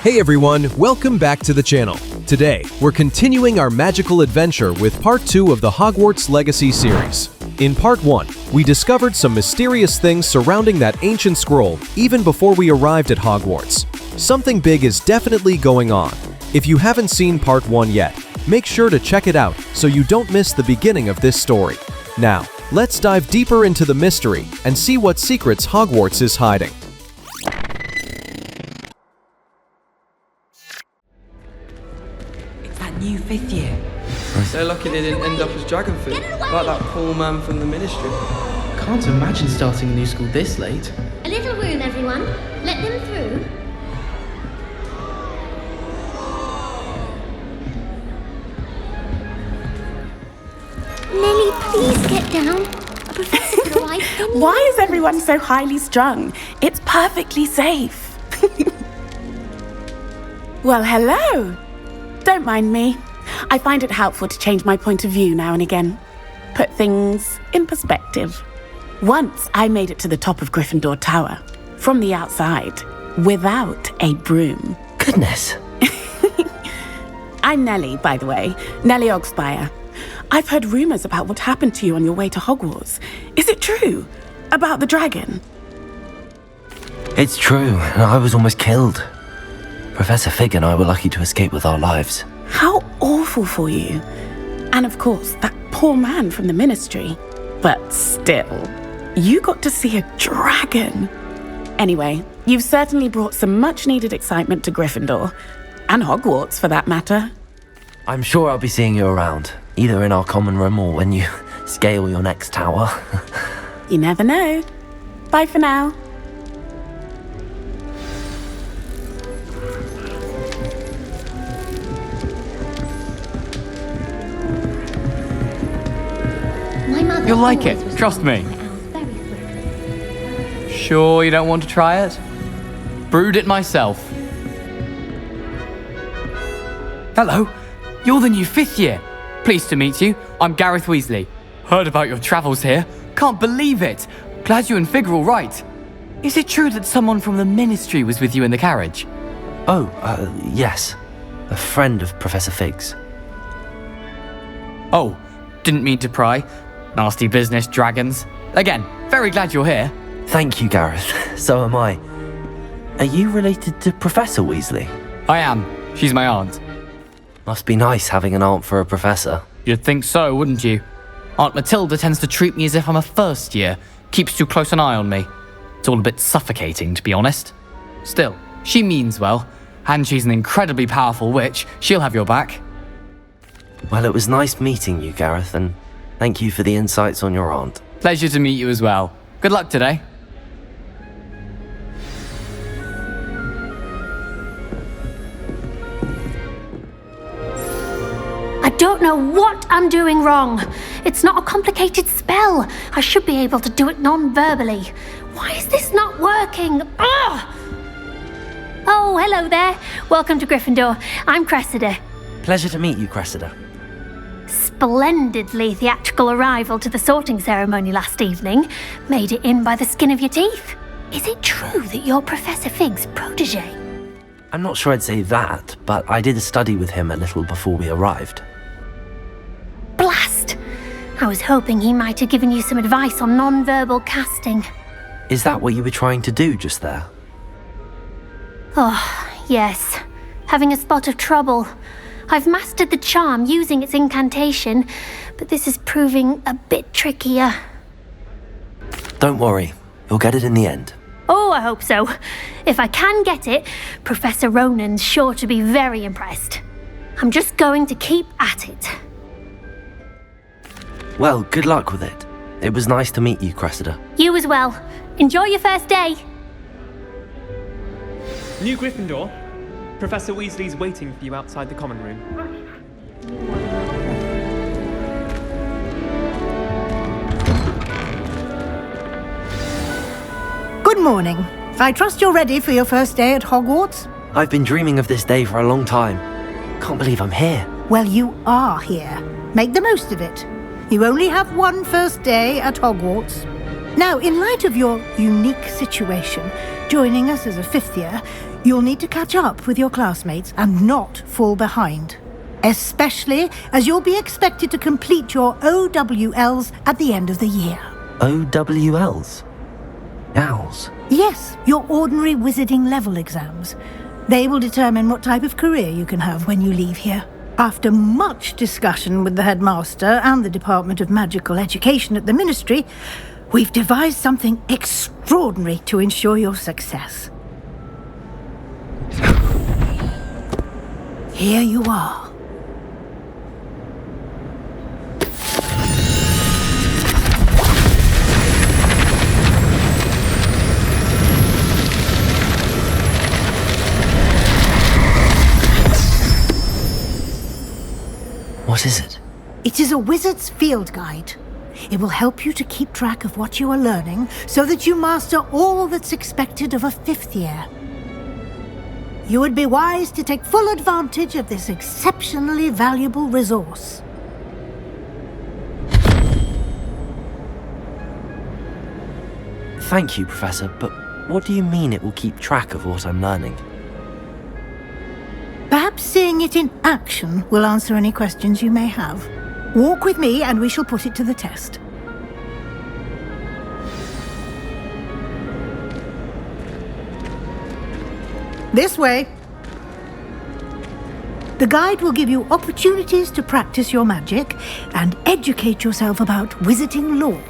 Hey everyone, welcome back to the channel. Today, we're continuing our magical adventure with part 2 of the Hogwarts Legacy series. In part 1, we discovered some mysterious things surrounding that ancient scroll even before we arrived at Hogwarts. Something big is definitely going on. If you haven't seen part 1 yet, make sure to check it out so you don't miss the beginning of this story. Now, let's dive deeper into the mystery and see what secrets Hogwarts is hiding. New 5th year. They're lucky they didn't end up as dragon food, like that poor man from the ministry. Can't imagine starting a new school this late. A little room, everyone. Let them through. Lily, please get down. A professor could arrive any minute. Why is everyone so highly strung? It's perfectly safe. Well, hello. Don't mind me. I find it helpful to change my point of view now and again. Put things in perspective. Once I made it to the top of Gryffindor Tower, from the outside, without a broom. Goodness. I'm Nellie, by the way. Nellie Ogspire. I've heard rumours about what happened to you on your way to Hogwarts. Is it true? About the dragon? It's true, and I was almost killed. Professor Fig and I were lucky to escape with our lives. How awful for you. And of course, that poor man from the ministry. But still, you got to see a dragon. Anyway, you've certainly brought some much-needed excitement to Gryffindor. And Hogwarts, for that matter. I'm sure I'll be seeing you around, either in our common room or when you scale your next tower. You never know. Bye for now. You'll like it, trust me. Sure you don't want to try it? Brewed it myself. Hello, you're the new 5th year. Pleased to meet you. I'm Gareth Weasley. Heard about your travels here. Can't believe it. Glad you and Fig are all right. Is it true that someone from the ministry was with you in the carriage? Oh, yes. A friend of Professor Fig's. Oh, didn't mean to pry. Nasty business, dragons. Again, very glad you're here. Thank you, Gareth. So am I. Are you related to Professor Weasley? I am. She's my aunt. Must be nice having an aunt for a professor. You'd think so, wouldn't you? Aunt Matilda tends to treat me as if I'm a first year. Keeps too close an eye on me. It's all a bit suffocating, to be honest. Still, she means well. And she's an incredibly powerful witch. She'll have your back. Well, it was nice meeting you, Gareth, and thank you for the insights on your aunt. Pleasure to meet you as well. Good luck today. I don't know what I'm doing wrong. It's not a complicated spell. I should be able to do it non-verbally. Why is this not working? Ugh! Oh, hello there. Welcome to Gryffindor. I'm Cressida. Pleasure to meet you, Cressida. Splendidly theatrical arrival to the sorting ceremony last evening. Made it in by the skin of your teeth. Is it true that you're Professor Fig's protege? I'm not sure I'd say that, but I did study with him a little before we arrived. Blast! I was hoping he might have given you some advice on non-verbal casting. Is that what you were trying to do just there? Oh, yes. Having a spot of trouble. I've mastered the charm using its incantation, but this is proving a bit trickier. Don't worry, you'll get it in the end. Oh, I hope so. If I can get it, Professor Ronan's sure to be very impressed. I'm just going to keep at it. Well, good luck with it. It was nice to meet you, Cressida. You as well. Enjoy your first day. New Gryffindor. Professor Weasley's waiting for you outside the common room. Good morning. I trust you're ready for your first day at Hogwarts? I've been dreaming of this day for a long time. Can't believe I'm here. Well, you are here. Make the most of it. You only have one first day at Hogwarts. Now, in light of your unique situation, Joining us as a 5th year, you'll need to catch up with your classmates and not fall behind. Especially as you'll be expected to complete your OWLs at the end of the year. OWLs? Owls? Yes, your ordinary wizarding level exams. They will determine what type of career you can have when you leave here. After much discussion with the headmaster and the Department of Magical Education at the Ministry, we've devised something extraordinary to ensure your success. Here you are. What is it? It is a wizard's field guide. It will help you to keep track of what you are learning so that you master all that's expected of a 5th year. You would be wise to take full advantage of this exceptionally valuable resource. Thank you, Professor, but what do you mean it will keep track of what I'm learning? Perhaps seeing it in action will answer any questions you may have. Walk with me and we shall put it to the test. This way. The guide will give you opportunities to practice your magic and educate yourself about wizarding lore.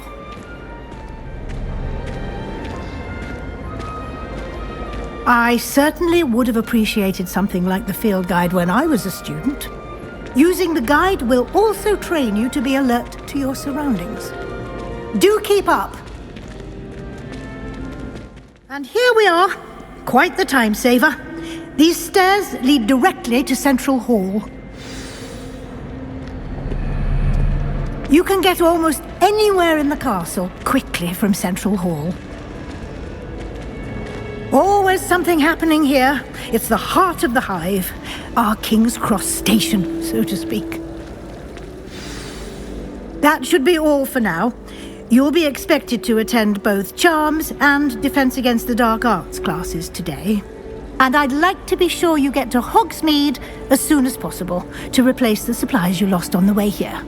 I certainly would have appreciated something like the field guide when I was a student. Using the guide will also train you to be alert to your surroundings. Do keep up! And here we are. Quite the time saver. These stairs lead directly to Central Hall. You can get almost anywhere in the castle quickly from Central Hall. Always something happening here. It's the heart of the hive, our King's Cross station, so to speak. That should be all for now. You'll be expected to attend both Charms and Defense Against the Dark Arts classes today. And I'd like to be sure you get to Hogsmeade as soon as possible to replace the supplies you lost on the way here.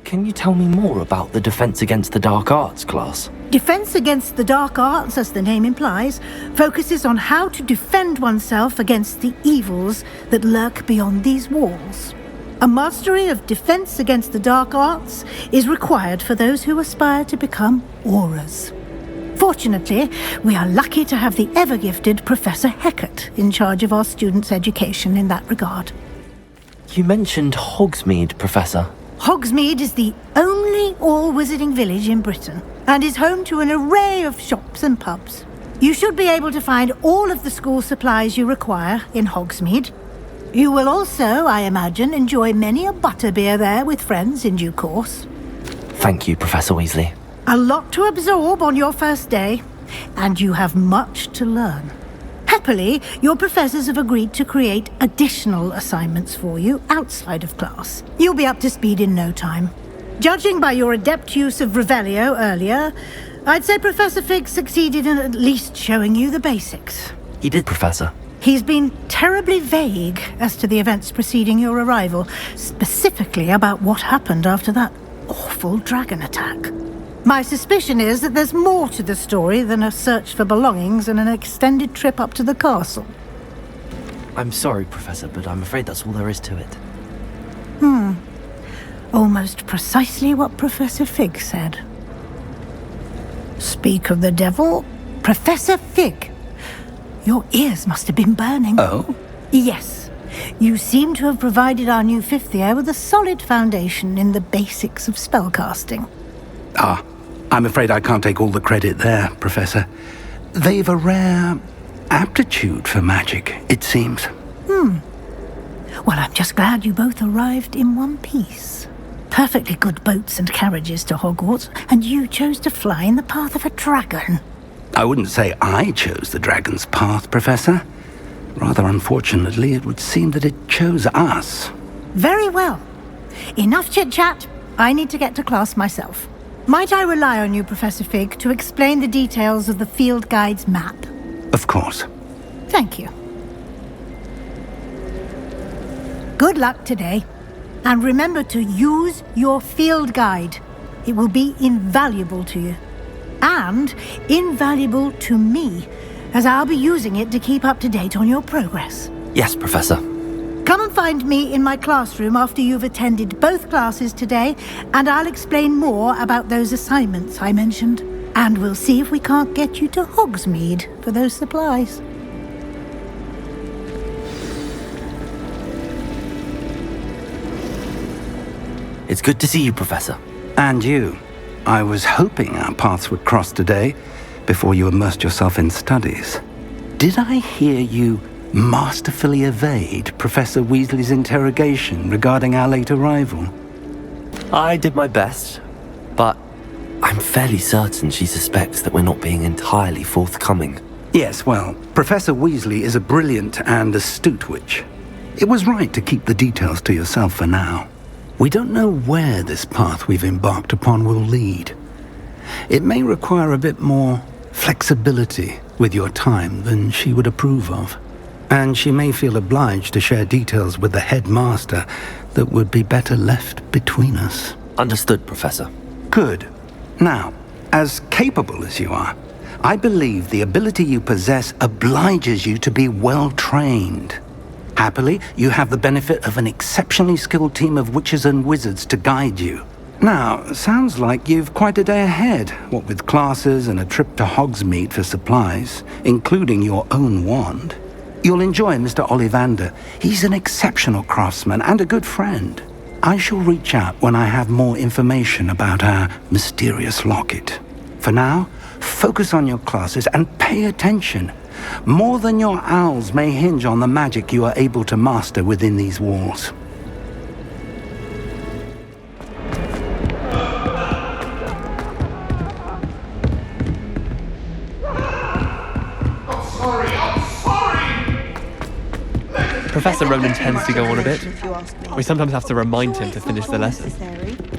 Can you tell me more about the Defense Against the Dark Arts class? Defense Against the Dark Arts, as the name implies, focuses on how to defend oneself against the evils that lurk beyond these walls. A mastery of Defense Against the Dark Arts is required for those who aspire to become auras. Fortunately, we are lucky to have the ever-gifted Professor Hecat in charge of our students' education in that regard. You mentioned Hogsmeade, Professor. Hogsmeade is the only all-wizarding village in Britain and is home to an array of shops and pubs. You should be able to find all of the school supplies you require in Hogsmeade. You will also, I imagine, enjoy many a butterbeer there with friends in due course. Thank you, Professor Weasley. A lot to absorb on your first day, and you have much to learn. Happily, your professors have agreed to create additional assignments for you outside of class. You'll be up to speed in no time. Judging by your adept use of Revelio earlier, I'd say Professor Fig succeeded in at least showing you the basics. He did, Professor. He's been terribly vague as to the events preceding your arrival, specifically about what happened after that awful dragon attack. My suspicion is that there's more to the story than a search for belongings and an extended trip up to the castle. I'm sorry, Professor, but I'm afraid that's all there is to it. Almost precisely what Professor Fig said. Speak of the devil, Professor Fig. Your ears must have been burning. Oh? Yes. You seem to have provided our new 5th year with a solid foundation in the basics of spellcasting. Ah, I'm afraid I can't take all the credit there, Professor. They've a rare aptitude for magic, it seems. Well, I'm just glad you both arrived in one piece. Perfectly good boats and carriages to Hogwarts, and you chose to fly in the path of a dragon. I wouldn't say I chose the dragon's path, Professor. Rather unfortunately, it would seem that it chose us. Very well. Enough chit-chat. I need to get to class myself. Might I rely on you, Professor Fig, to explain the details of the field guide's map? Of course. Thank you. Good luck today. And remember to use your field guide. It will be invaluable to you. And invaluable to me, as I'll be using it to keep up to date on your progress. Yes, Professor. Come and find me in my classroom after you've attended both classes today, and I'll explain more about those assignments I mentioned. And we'll see if we can't get you to Hogsmeade for those supplies. It's good to see you, Professor. And you. I was hoping our paths would cross today, before you immersed yourself in studies. Did I hear you masterfully evade Professor Weasley's interrogation regarding our late arrival? I did my best, but I'm fairly certain she suspects that we're not being entirely forthcoming. Yes, well, Professor Weasley is a brilliant and astute witch. It was right to keep the details to yourself for now. We don't know where this path we've embarked upon will lead. It may require a bit more flexibility with your time than she would approve of. And she may feel obliged to share details with the headmaster that would be better left between us. Understood, Professor. Good. Now, as capable as you are, I believe the ability you possess obliges you to be well trained. Happily, you have the benefit of an exceptionally skilled team of witches and wizards to guide you. Now, sounds like you've quite a day ahead, what with classes and a trip to Hogsmeade for supplies, including your own wand. You'll enjoy Mr. Ollivander. He's an exceptional craftsman and a good friend. I shall reach out when I have more information about our mysterious locket. For now, focus on your classes and pay attention. More than your owls may hinge on the magic you are able to master within these walls. Professor Ronan tends to go on a bit. We sometimes have to remind him to finish the lesson.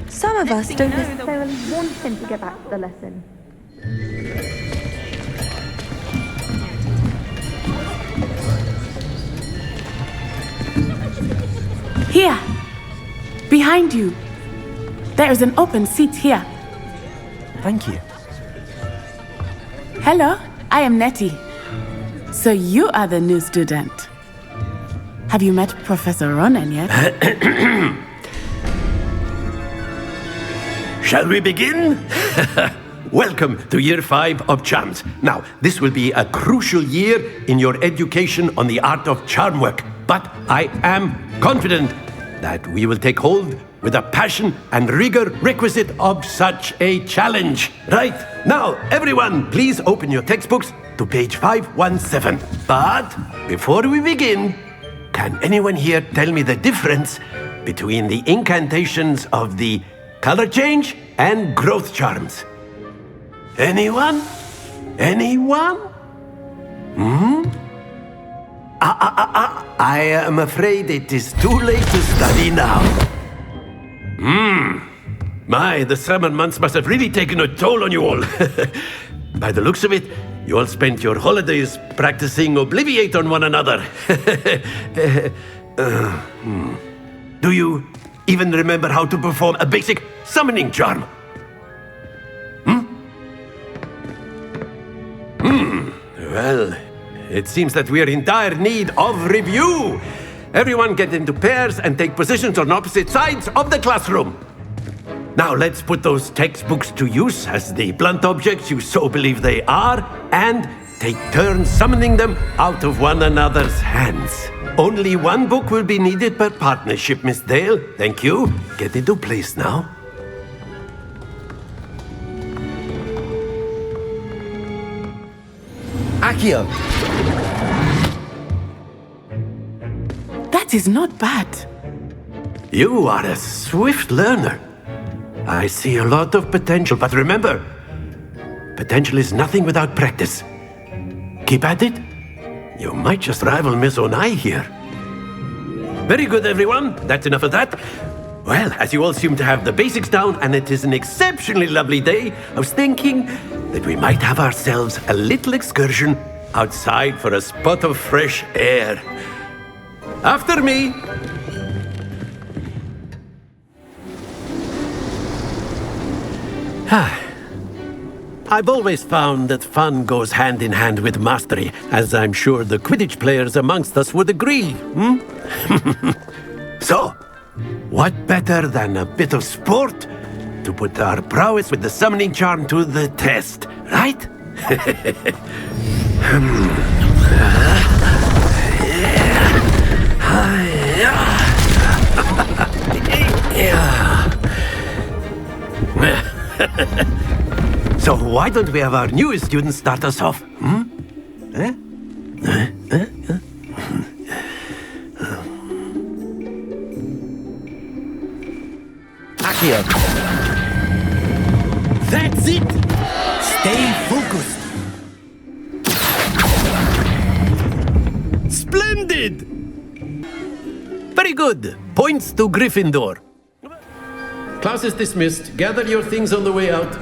Some of us don't necessarily want him to get back to the lesson. Here, behind you. There is an open seat here. Thank you. Hello, I am Nettie. So you are the new student. Have you met Professor Ronan yet? Shall we begin? Welcome to Year 5 of Charms. Now, this will be a crucial year in your education on the art of charm work, but I am confident that we will take hold with the passion and rigor requisite of such a challenge. Right, now, everyone, please open your textbooks to page 517. But before we begin, can anyone here tell me the difference between the incantations of the color change and growth charms? Anyone? Anyone? I am afraid it is too late to study now. My, the summer months must have really taken a toll on you all. By the looks of it, you all spent your holidays practicing Obliviate on one another. Do you even remember how to perform a basic summoning charm? Well, it seems that we are in dire need of review. Everyone get into pairs and take positions on opposite sides of the classroom. Now let's put those textbooks to use as the blunt objects you so believe they are, and take turns summoning them out of one another's hands. Only one book will be needed per partnership, Miss Dale. Thank you. Get into place now. Accio! That is not bad. You are a swift learner. I see a lot of potential, but remember, potential is nothing without practice. Keep at it. You might just rival Miss Onai here. Very good, everyone. That's enough of that. Well, as you all seem to have the basics down, and it is an exceptionally lovely day, I was thinking that we might have ourselves a little excursion outside for a spot of fresh air. After me! I've always found that fun goes hand in hand with mastery, as I'm sure the Quidditch players amongst us would agree. So, what better than a bit of sport to put our prowess with the summoning charm to the test, right? So why don't we have our newest student start us off? Accio. That's it! Stay focused! Splendid! Very good. Points to Gryffindor. Class is dismissed. Gather your things on the way out.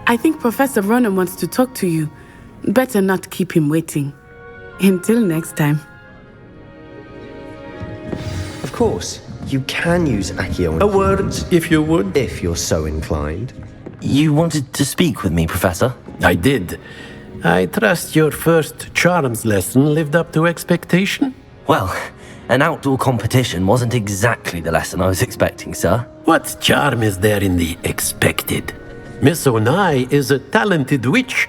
I think Professor Ronan wants to talk to you. Better not keep him waiting. Until next time. Of course, you can use Accio. A word, if you would. If you're so inclined. You wanted to speak with me, Professor? I did. I trust your first charms lesson lived up to expectation? Well, an outdoor competition wasn't exactly the lesson I was expecting, sir. What charm is there in the expected? Miss Onai is a talented witch.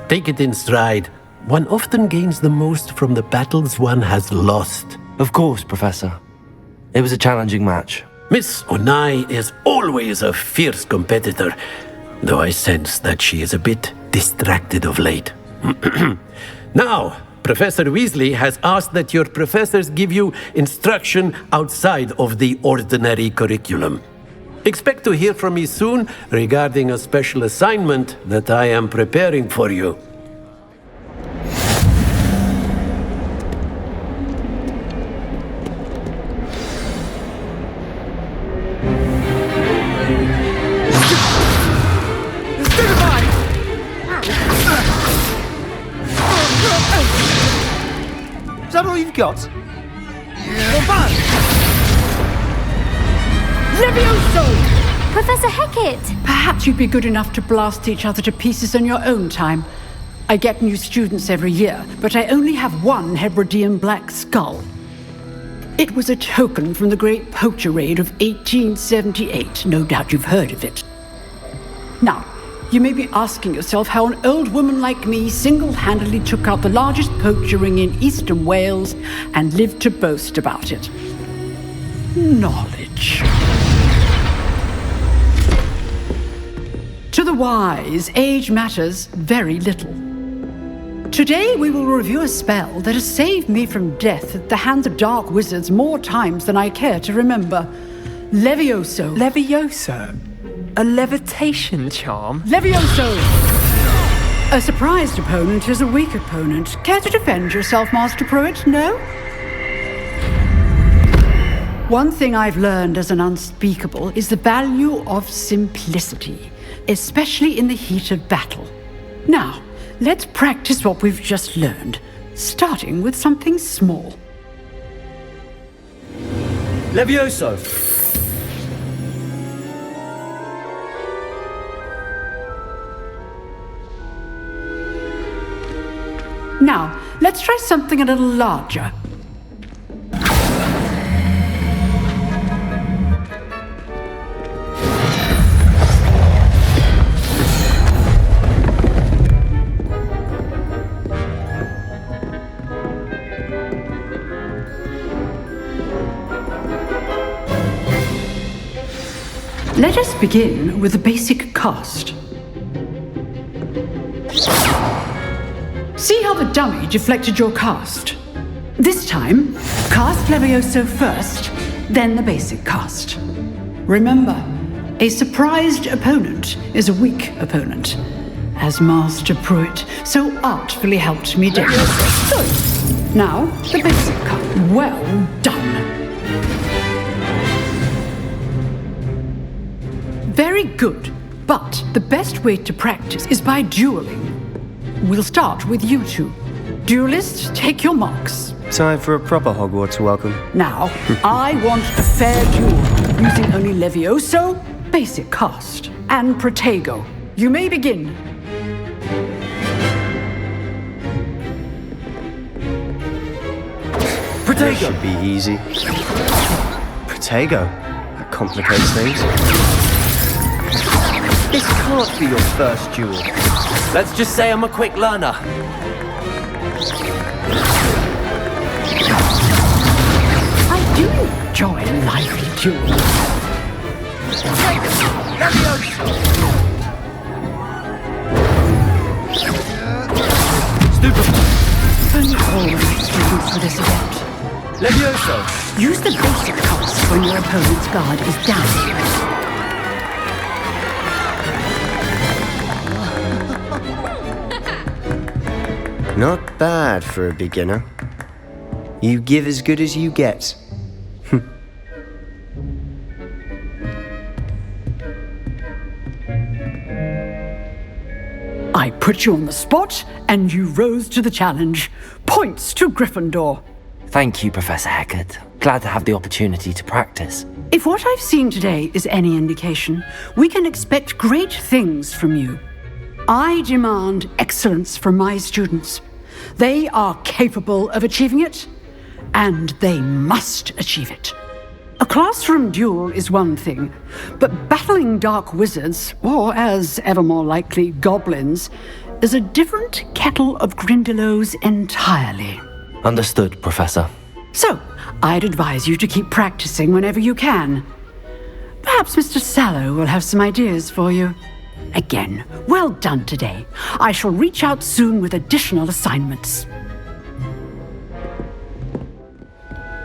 Take it in stride. One often gains the most from the battles one has lost. Of course, Professor. It was a challenging match. Miss Onai is always a fierce competitor, though I sense that she is a bit distracted of late. Now, Professor Weasley has asked that your professors give you instruction outside of the ordinary curriculum. Expect to hear from me soon regarding a special assignment that I am preparing for you. Is that all you've got? Levioso! Professor Hecat! Perhaps you'd be good enough to blast each other to pieces in your own time. I get new students every year, but I only have one Hebridean black skull. It was a token from the Great Poacher Raid of 1878. No doubt you've heard of it. Now, you may be asking yourself how an old woman like me single-handedly took out the largest poacher ring in eastern Wales and lived to boast about it. Knowledge. To the wise, age matters very little. Today we will review a spell that has saved me from death at the hands of dark wizards more times than I care to remember. Levioso. Levioso? A levitation charm? Levioso! A surprised opponent is a weak opponent. Care to defend yourself, Master Pruitt? No? One thing I've learned as an unspeakable is the value of simplicity, especially in the heat of battle. Now, let's practice what we've just learned, starting with something small. Levioso! Now, let's try something a little larger. Let us begin with the basic cast. See how the dummy deflected your cast? This time, cast Levioso first, then the basic cast. Remember, a surprised opponent is a weak opponent, as Master Pruitt so artfully helped me demonstrate. Good. Now, the basic cast. Well done. Very good. But the best way to practice is by dueling. We'll start with you two. Duelists, take your marks. Time for a proper Hogwarts welcome. Now, I want a fair duel, using only Levioso, basic cast, and Protego. You may begin. Protego! Should be easy. Protego? That complicates things. This can't be your first duel. Let's just say I'm a quick learner. I do enjoy lively duels. Only all the right students for this event. Levioso! Use the basic cast when your opponent's guard is down. Not bad for a beginner. You give as good as you get. I put you on the spot, and you rose to the challenge. Points to Gryffindor. Thank you, Professor Hecat. Glad to have the opportunity to practice. If what I've seen today is any indication, we can expect great things from you. I demand excellence from my students. They are capable of achieving it, and they must achieve it. A classroom duel is one thing, but battling dark wizards, or as ever more likely, goblins, is a different kettle of Grindylows entirely. Understood, Professor. So, I'd advise you to keep practicing whenever you can. Perhaps Mr. Sallow will have some ideas for you. Again, well done today. I shall reach out soon with additional assignments.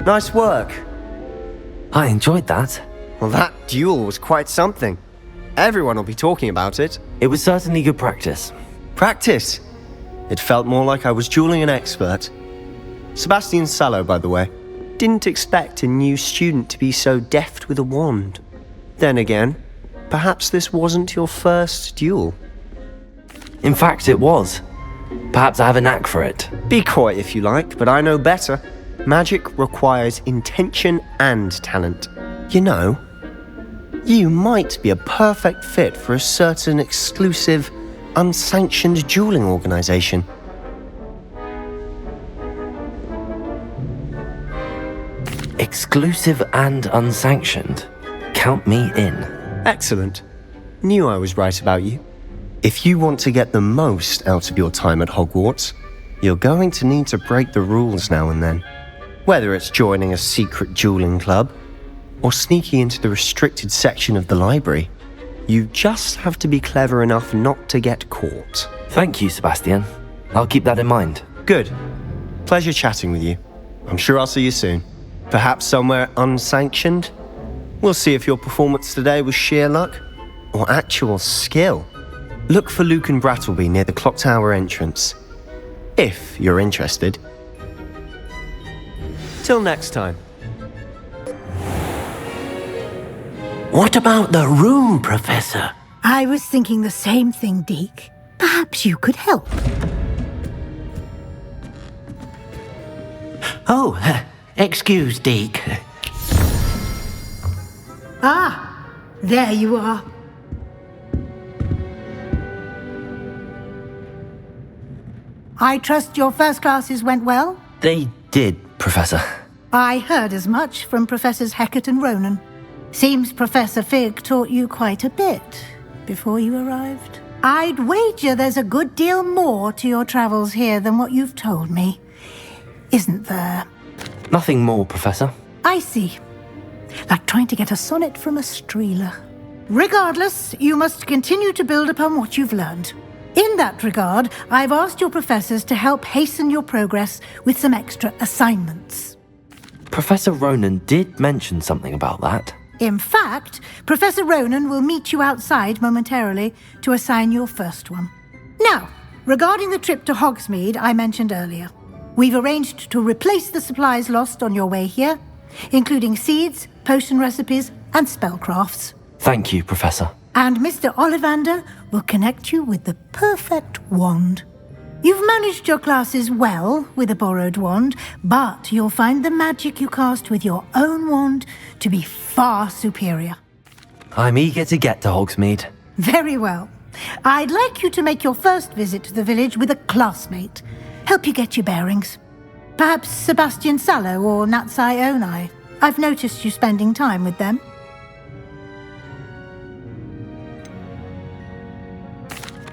Nice work. I enjoyed that. Well, that duel was quite something. Everyone will be talking about it. It was certainly good practice. Practice? It felt more like I was dueling an expert. Sebastian Sallow, by the way. Didn't expect a new student to be so deft with a wand. Then again, perhaps this wasn't your first duel. In fact, it was. Perhaps I have a knack for it. Be coy if you like, but I know better. Magic requires intention and talent. You know, you might be a perfect fit for a certain exclusive, unsanctioned dueling organization. Exclusive and unsanctioned. Count me in. Excellent. Knew I was right about you. If you want to get the most out of your time at Hogwarts, you're going to need to break the rules now and then. Whether it's joining a secret dueling club or sneaking into the restricted section of the library, you just have to be clever enough not to get caught. Thank you, Sebastian. I'll keep that in mind. Good. Pleasure chatting with you. I'm sure I'll see you soon. Perhaps somewhere unsanctioned? We'll see if your performance today was sheer luck or actual skill. Look for Luke and Brattleby near the clock tower entrance, if you're interested. Till next time. What about the room, Professor? I was thinking the same thing, Deke. Perhaps you could help. Oh, excuse, Deke. Ah, there you are. I trust your first classes went well? They did, Professor. I heard as much from Professors Hecat and Ronan. Seems Professor Fig taught you quite a bit before you arrived. I'd wager there's a good deal more to your travels here than what you've told me. Isn't there? Nothing more, Professor. I see. Like trying to get a sonnet from a streeler. Regardless, you must continue to build upon what you've learned. In that regard, I've asked your professors to help hasten your progress with some extra assignments. Professor Ronan did mention something about that. In fact, Professor Ronan will meet you outside momentarily to assign your first one. Now, regarding the trip to Hogsmeade I mentioned earlier, we've arranged to replace the supplies lost on your way here, including seeds, potion recipes, and spellcrafts. Thank you, Professor. And Mr. Ollivander will connect you with the perfect wand. You've managed your classes well with a borrowed wand, but you'll find the magic you cast with your own wand to be far superior. I'm eager to get to Hogsmeade. Very well. I'd like you to make your first visit to the village with a classmate. Help you get your bearings. Perhaps Sebastian Sallow or Natsai Onai. I've noticed you spending time with them.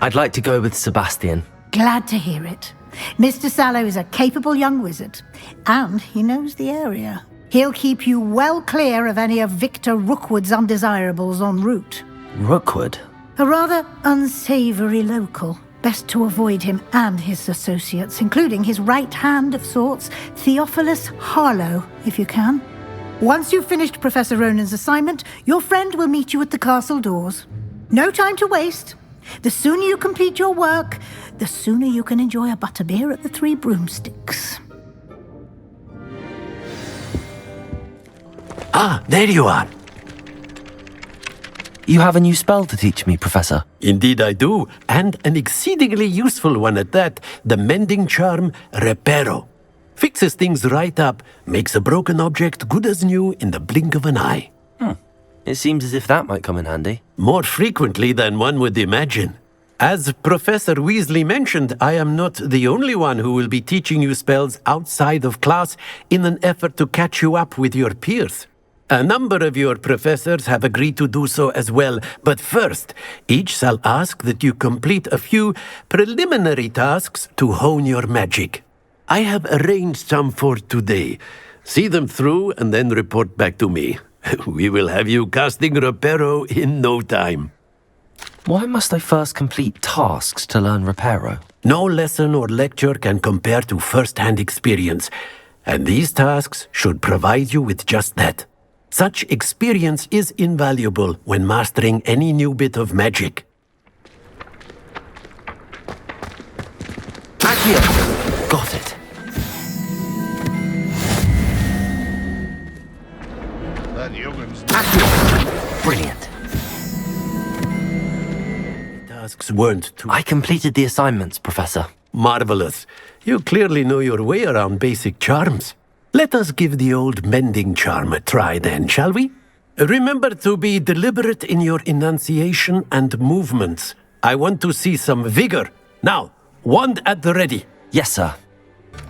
I'd like to go with Sebastian. Glad to hear it. Mr. Sallow is a capable young wizard, and he knows the area. He'll keep you well clear of any of Victor Rookwood's undesirables en route. Rookwood? A rather unsavory local. Best to avoid him and his associates, including his right hand of sorts, Theophilus Harlow, if you can. Once you've finished Professor Ronan's assignment, your friend will meet you at the castle doors. No time to waste. The sooner you complete your work, the sooner you can enjoy a butterbeer at the Three Broomsticks. Ah, there you are. You have a new spell to teach me, Professor. Indeed I do, and an exceedingly useful one at that. The mending charm, Reparo. Fixes things right up, makes a broken object good as new in the blink of an eye. It seems as if that might come in handy. More frequently than one would imagine. As Professor Weasley mentioned, I am not the only one who will be teaching you spells outside of class in an effort to catch you up with your peers. A number of your professors have agreed to do so as well, but first, each shall ask that you complete a few preliminary tasks to hone your magic. I have arranged some for today. See them through and then report back to me. We will have you casting Reparo in no time. Why must I first complete tasks to learn Reparo? No lesson or lecture can compare to first-hand experience, and these tasks should provide you with just that. Such experience is invaluable when mastering any new bit of magic. Accio! Got it. Accio! Brilliant. Tasks weren't too... I completed the assignments, Professor. Marvelous. You clearly know your way around basic charms. Let us give the old mending charm a try then, shall we? Remember to be deliberate in your enunciation and movements. I want to see some vigor. Now, wand at the ready. Yes, sir.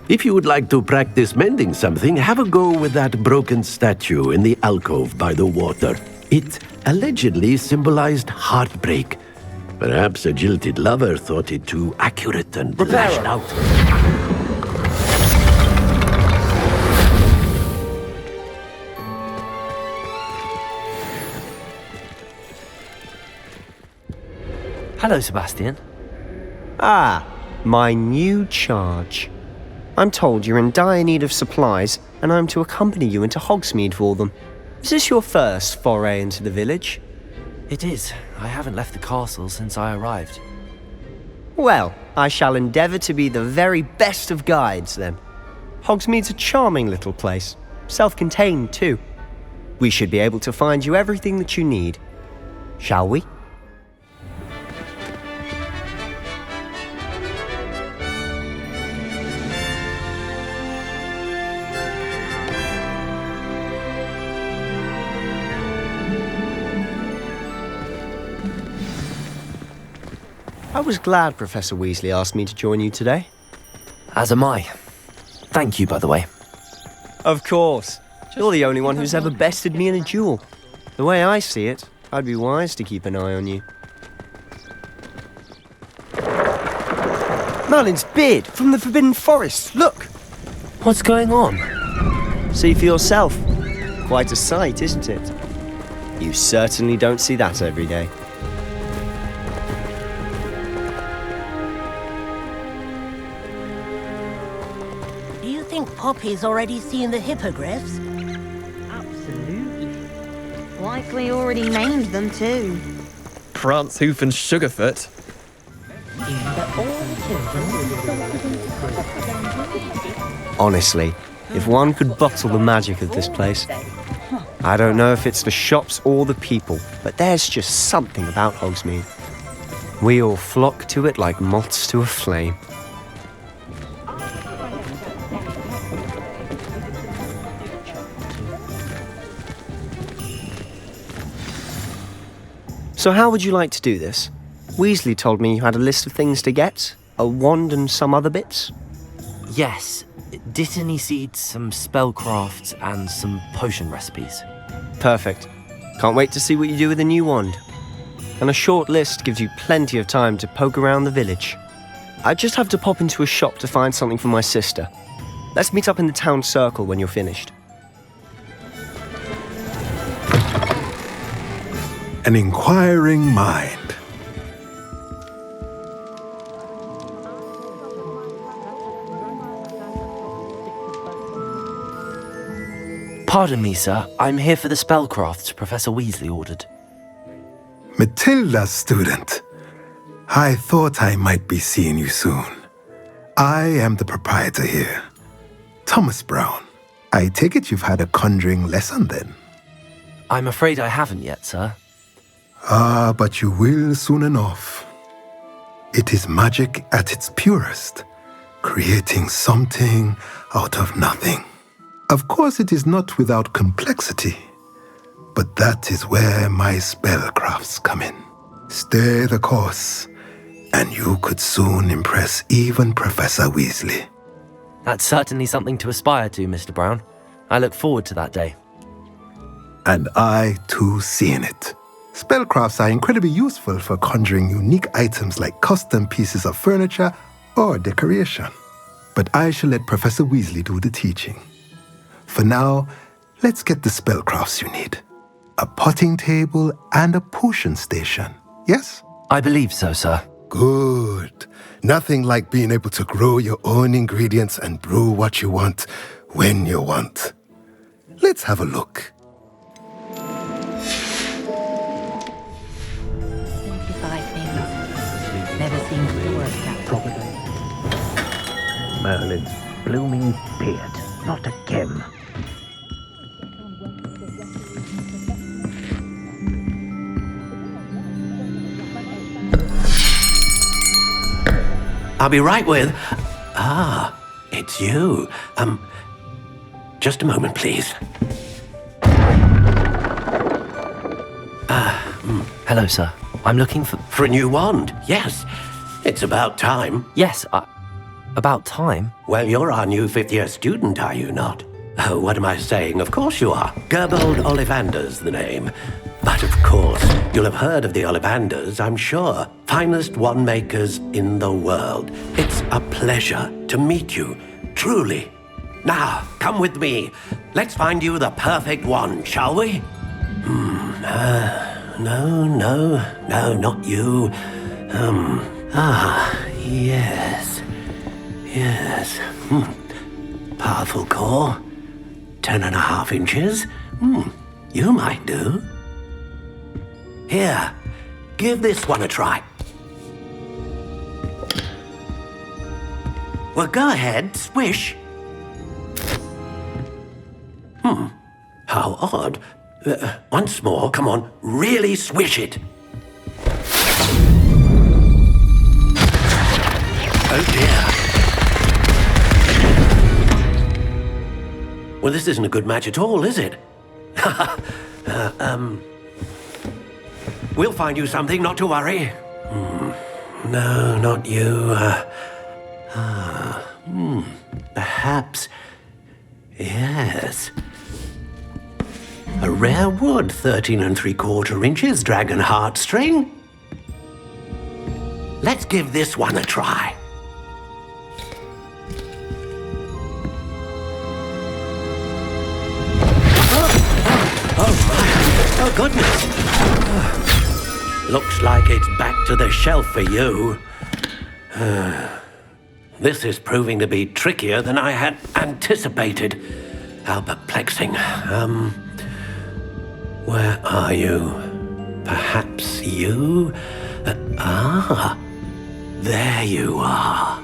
If you would like to practice mending something, have a go with that broken statue in the alcove by the water. It allegedly symbolized heartbreak. Perhaps a jilted lover thought it too accurate and lashed out. Hello, Sebastian. Ah, my new charge. I'm told you're in dire need of supplies, and I'm to accompany you into Hogsmeade for them. Is this your first foray into the village? It is. I haven't left the castle since I arrived. Well, I shall endeavour to be the very best of guides, then. Hogsmeade's a charming little place. Self-contained, too. We should be able to find you everything that you need. Shall we? I was glad Professor Weasley asked me to join you today. As am I. Thank you, by the way. Of course. You're the only one who's ever bested me in a duel. The way I see it, I'd be wise to keep an eye on you. Merlin's beard from the Forbidden Forest, look! What's going on? See for yourself. Quite a sight, isn't it? You certainly don't see that every day. Poppy's already seen the hippogriffs? Absolutely. Likely already named them too. Prance, Hoof and Sugarfoot. Honestly, if one could bottle the magic of this place. I don't know if it's the shops or the people, but there's just something about Hogsmeade. We all flock to it like moths to a flame. So how would you like to do this? Weasley told me you had a list of things to get, a wand and some other bits. Yes, Dittany seeds, some spellcrafts, and some potion recipes. Perfect. Can't wait to see what you do with the new wand. And a short list gives you plenty of time to poke around the village. I just have to pop into a shop to find something for my sister. Let's meet up in the town circle when you're finished. An inquiring mind. Pardon me, sir. I'm here for the spellcrafts Professor Weasley ordered. Matilda, student. I thought I might be seeing you soon. I am the proprietor here, Thomas Brown. I take it you've had a conjuring lesson then? I'm afraid I haven't yet, sir. Ah, but you will soon enough. It is magic at its purest, creating something out of nothing. Of course, it is not without complexity, but that is where my spellcrafts come in. Stay the course, and you could soon impress even Professor Weasley. That's certainly something to aspire to, Mr. Brown. I look forward to that day. And I, too, seeing it. Spellcrafts are incredibly useful for conjuring unique items like custom pieces of furniture or decoration. But I shall let Professor Weasley do the teaching. For now, let's get the spellcrafts you need. A potting table and a potion station, yes? I believe so, sir. Good. Nothing like being able to grow your own ingredients and brew what you want, when you want. Let's have a look. Simplify things. Never seems to work out properly. Merlin's blooming beard, not a gem. I'll be right with... Ah, it's you. Just a moment, please. Hello, sir. I'm looking for... For a new wand, yes. It's about time. Yes, about time? Well, you're our new fifth-year student, are you not? Oh, what am I saying? Of course you are. Gerbold Ollivander's the name. But of course, you'll have heard of the Ollivanders, I'm sure. Finest wand makers in the world. It's a pleasure to meet you, truly. Now, come with me. Let's find you the perfect wand, shall we? No, not you. Yes. Powerful core. 10.5 inches. You might do. Here, give this one a try. Well, go ahead, swish. How odd. Once more, come on, really swish it. Oh dear. Well, this isn't a good match at all, is it? We'll find you something, not to worry. No, not you. Perhaps. Yes. A rare wood, 13 3/4 inches, dragon heartstring. Let's give this one a try. Oh, goodness. Looks like it's back to the shelf for you. This is proving to be trickier than I had anticipated. How perplexing. Where are you? Perhaps you? There you are.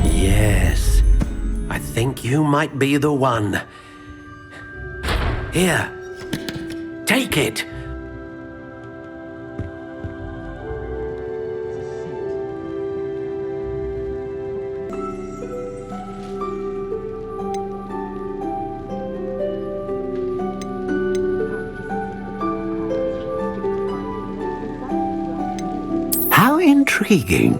Yes. I think you might be the one. Here, take it. How intriguing.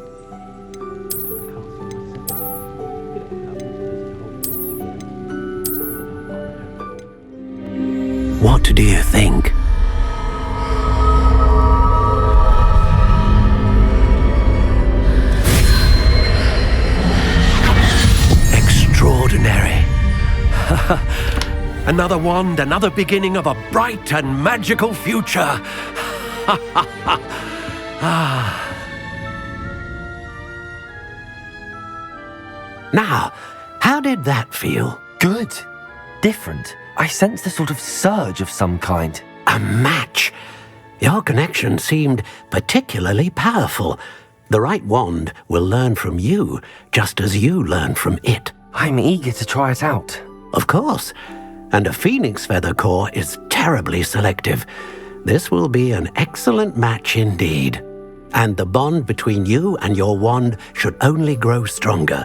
What do you think? Extraordinary. Another wand, another beginning of a bright and magical future. Now, how did that feel? Good. Different. I sensed a sort of surge of some kind. A match. Your connection seemed particularly powerful. The right wand will learn from you, just as you learn from it. I'm eager to try it out. Of course. And a phoenix feather core is terribly selective. This will be an excellent match indeed. And the bond between you and your wand should only grow stronger.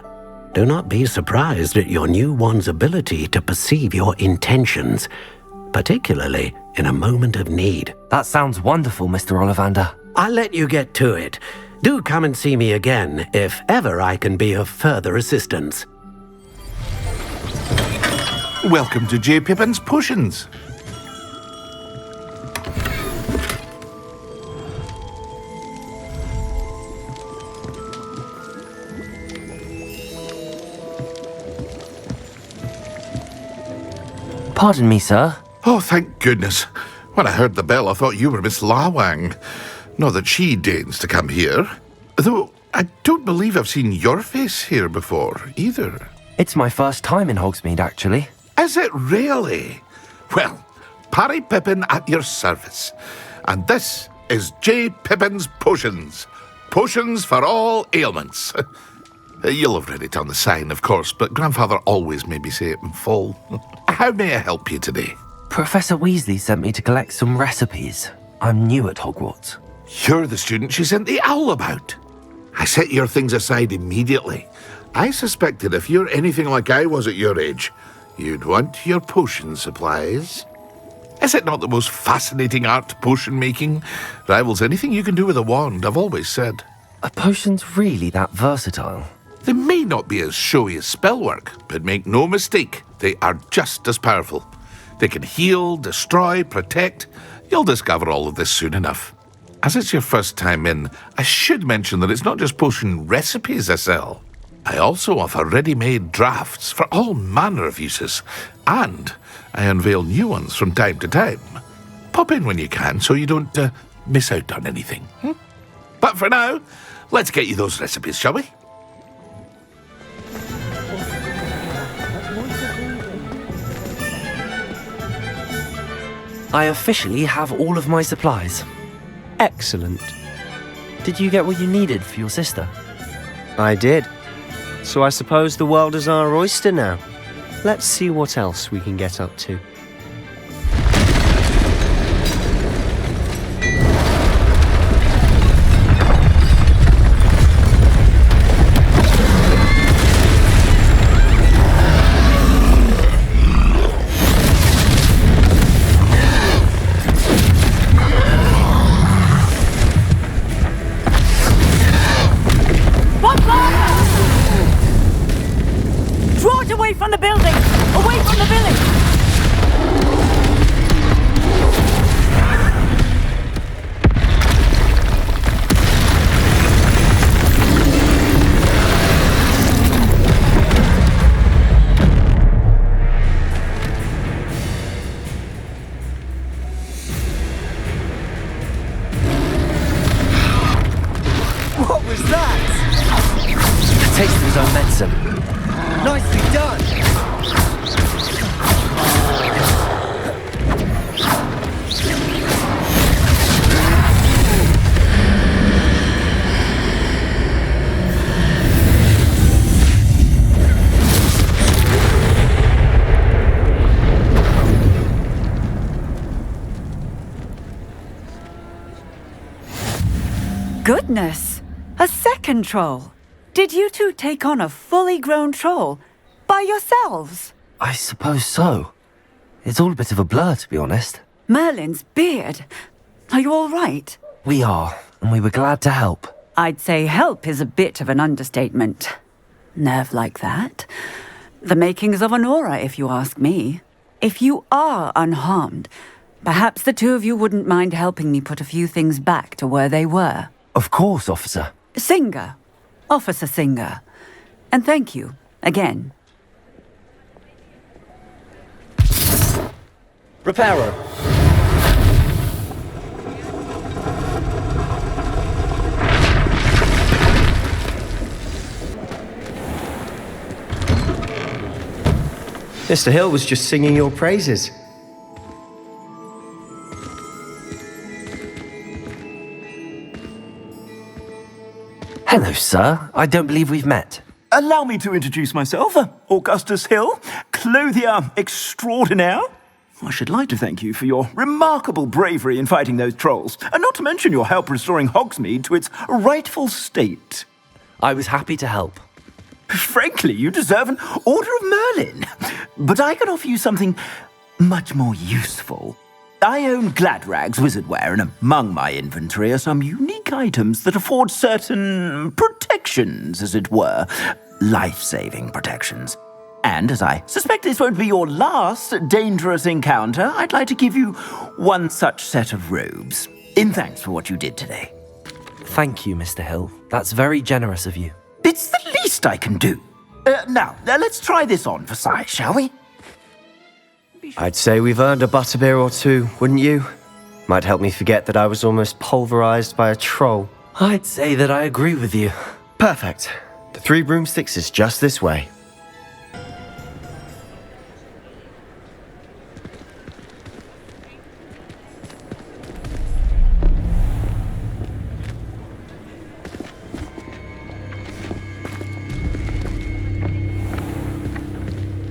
Do not be surprised at your new wand's ability to perceive your intentions, particularly in a moment of need. That sounds wonderful, Mr. Ollivander. I'll let you get to it. Do come and see me again if ever I can be of further assistance. Welcome to J. Pippin's Potions. Pardon me, sir. Oh, thank goodness. When I heard the bell, I thought you were Miss Lawang. Not that she deigns to come here. Though I don't believe I've seen your face here before, either. It's my first time in Hogsmeade, actually. Is it really? Well, Parry Pippin at your service. And this is J. Pippin's Potions. Potions for all ailments. You'll have read it on the sign, of course, but Grandfather always made me say it in full. How may I help you today? Professor Weasley sent me to collect some recipes. I'm new at Hogwarts. You're the student she sent the owl about. I set your things aside immediately. I suspected if you're anything like I was at your age, you'd want your potion supplies. Is it not the most fascinating art, potion making? Rivals anything you can do with a wand, I've always said. Are potions really that versatile? They may not be as showy as spellwork, but make no mistake, they are just as powerful. They can heal, destroy, protect. You'll discover all of this soon enough. As it's your first time in, I should mention that it's not just potion recipes I sell. I also offer ready-made drafts for all manner of uses, and I unveil new ones from time to time. Pop in when you can so you don't miss out on anything. But for now, let's get you those recipes, shall we? I officially have all of my supplies. Excellent. Did you get what you needed for your sister? I did. So I suppose the world is our oyster now. Let's see what else we can get up to. Away from the building! Away from the village! What was that? The taste of his own medicine. Nicely done! goodness! A second troll! Did you two take on a fully grown troll? By yourselves? I suppose so. It's all a bit of a blur, to be honest. Merlin's beard. Are you all right? We are, and we were glad to help. I'd say help is a bit of an understatement. Nerve like that. The makings of an aura, if you ask me. If you are unharmed, perhaps the two of you wouldn't mind helping me put a few things back to where they were. Of course, officer. Singer. Officer Singer. And thank you, again. Reparo. Mr. Hill was just singing your praises. Hello, sir. I don't believe we've met. Allow me to introduce myself, Augustus Hill, clothier extraordinaire. I should like to thank you for your remarkable bravery in fighting those trolls, and not to mention your help restoring Hogsmeade to its rightful state. I was happy to help. Frankly, you deserve an Order of Merlin. But I can offer you something much more useful. I own Gladrag's wizardware, and among my inventory are some unique items that afford certain protections, as it were. Life-saving protections. And as I suspect this won't be your last dangerous encounter, I'd like to give you one such set of robes, in thanks for what you did today. Thank you, Mr. Hill. That's very generous of you. It's the least I can do. Now, let's try this on for size, shall we? I'd say we've earned a butterbeer or two, wouldn't you? Might help me forget that I was almost pulverized by a troll. I'd say that I agree with you. Perfect. The 3 broomsticks is just this way.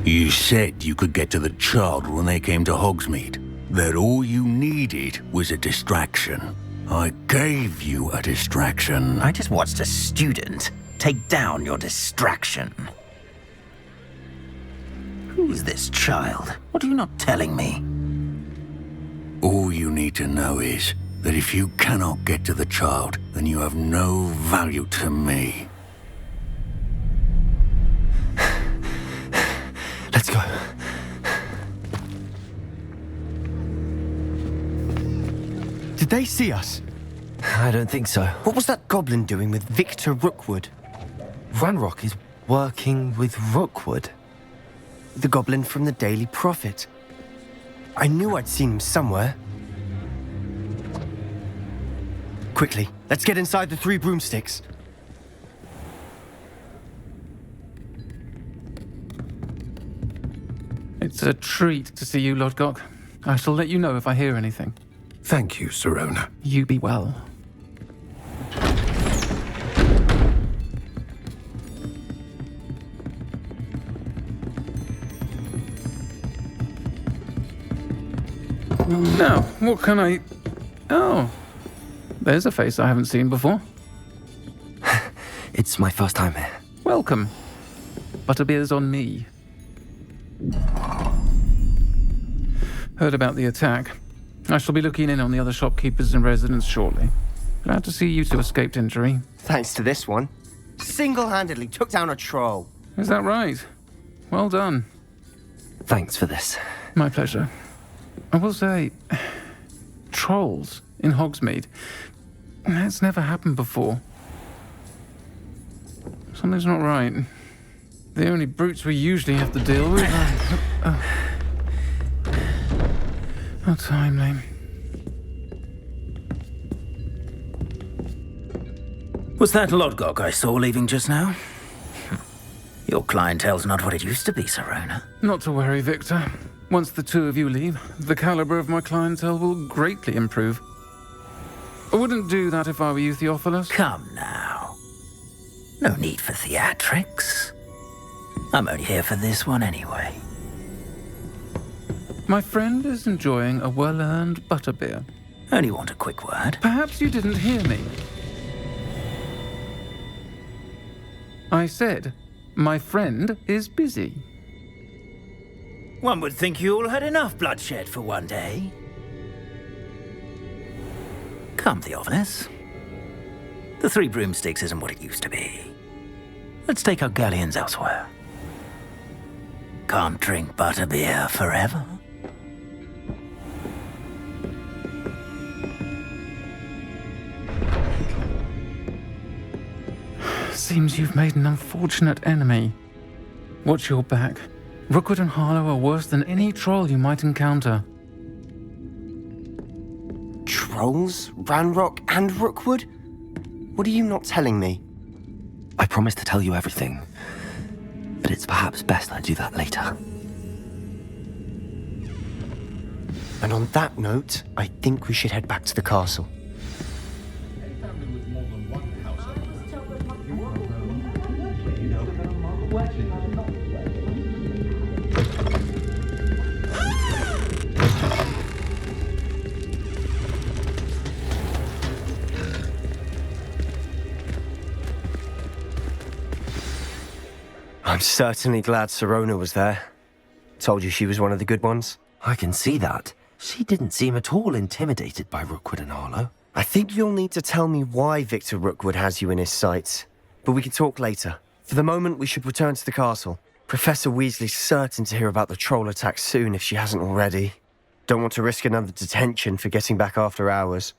You said you could get to the child when they came to Hogsmeade. That all you needed was a distraction. I gave you a distraction. I just watched a student take down your distraction. Who is this child? What are you not telling me? All you need to know is that if you cannot get to the child, then you have no value to me. Let's go. Did they see us? I don't think so. What was that goblin doing with Victor Rookwood? Ranrock is working with Rookwood. The goblin from the Daily Prophet. I knew I'd seen him somewhere. Quickly, let's get inside the 3 broomsticks. It's a treat to see you, Lodgok. I shall let you know if I hear anything. Thank you, Sirona. You be well. Now, what can I... Oh, there's a face I haven't seen before. It's my first time here. Welcome. Butterbeer's on me. Heard about the attack. I shall be looking in on the other shopkeepers and residents shortly. Glad to see you two escaped injury. Thanks to this one. Single-handedly took down a troll. Is that right? Well done. Thanks for this. My pleasure. I will say, trolls in Hogsmeade. That's never happened before. Something's not right. The only brutes we usually have to deal with are... How timely. Was that Lodgok I saw leaving just now? Your clientele's not what it used to be, Sirona. Not to worry, Victor. Once the two of you leave, the caliber of my clientele will greatly improve. I wouldn't do that if I were you, Theophilus. Come now. No need for theatrics. I'm only here for this one anyway. My friend is enjoying a well-earned butterbeer. Only want a quick word. Perhaps you didn't hear me. I said, my friend is busy. One would think you all had enough bloodshed for one day. Come, Theophilus. The Three Broomsticks isn't what it used to be. Let's take our galleons elsewhere. Can't drink butterbeer forever. Seems you've made an unfortunate enemy. Watch your back. Rookwood and Harlow are worse than any troll you might encounter. Trolls? Ranrock and Rookwood? What are you not telling me? I promised to tell you everything, but it's perhaps best I do that later. And on that note, I think we should head back to the castle. I'm certainly glad Sirona was there. Told you she was one of the good ones. I can see that. She didn't seem at all intimidated by Rookwood and Harlow. I think you'll need to tell me why Victor Rookwood has you in his sights. But we can talk later. For the moment, we should return to the castle. Professor Weasley's certain to hear about the troll attack soon if she hasn't already. Don't want to risk another detention for getting back after hours.